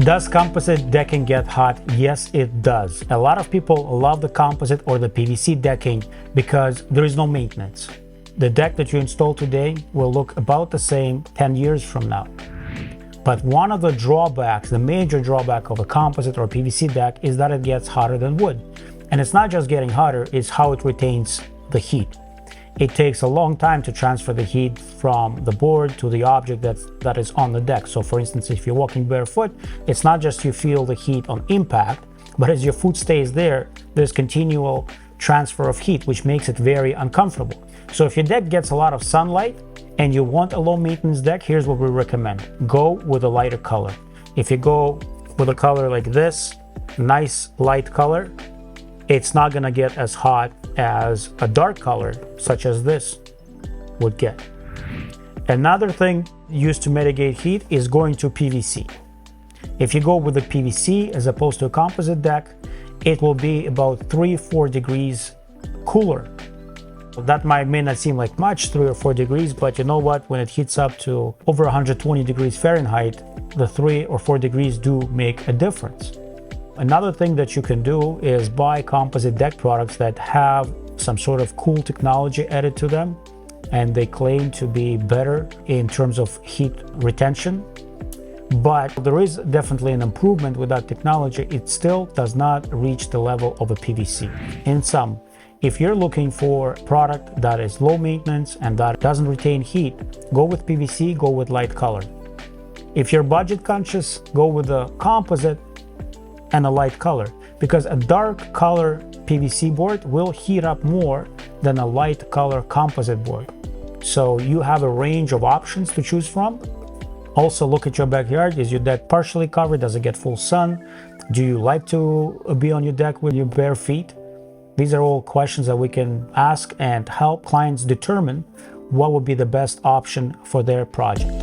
Does composite decking get hot? Yes, it does. A lot of people love the composite or the PVC decking because there is no maintenance. The deck that you install today will look about the same 10 years from now. But one of the drawbacks, the major drawback of a composite or PVC deck is that it gets hotter than wood. And it's not just getting hotter, it's how it retains the heat. It takes a long time to transfer the heat from the board to the object that is on the deck. So for instance, if you're walking barefoot, it's not just you feel the heat on impact, but as your foot stays there, there's continual transfer of heat, which makes it very uncomfortable. So if your deck gets a lot of sunlight and you want a low maintenance deck, here's what we recommend. Go with a lighter color. If you go with a color like this, nice light color, it's not gonna get as hot as a dark color such as this would get. Another thing used to mitigate heat is going to PVC. If you go with a PVC as opposed to a composite deck, it will be about 3-4 degrees cooler. That may not seem like much, 3 or 4 degrees, but you know what? When it heats up to over 120 degrees Fahrenheit, the 3 or 4 degrees do make a difference. Another thing that you can do is buy composite deck products that have some sort of cool technology added to them, and they claim to be better in terms of heat retention. But there is definitely an improvement with that technology. It still does not reach the level of a PVC. In sum, if you're looking for a product that is low maintenance and that doesn't retain heat, go with PVC, go with light color. If you're budget conscious, go with a composite and a light color, because a dark color PVC board will heat up more than a light color composite board. So you have a range of options to choose from. Also look at your backyard. Is your deck partially covered? Does it get full sun? Do you like to be on your deck with your bare feet? These are all questions that we can ask and help clients determine what would be the best option for their project.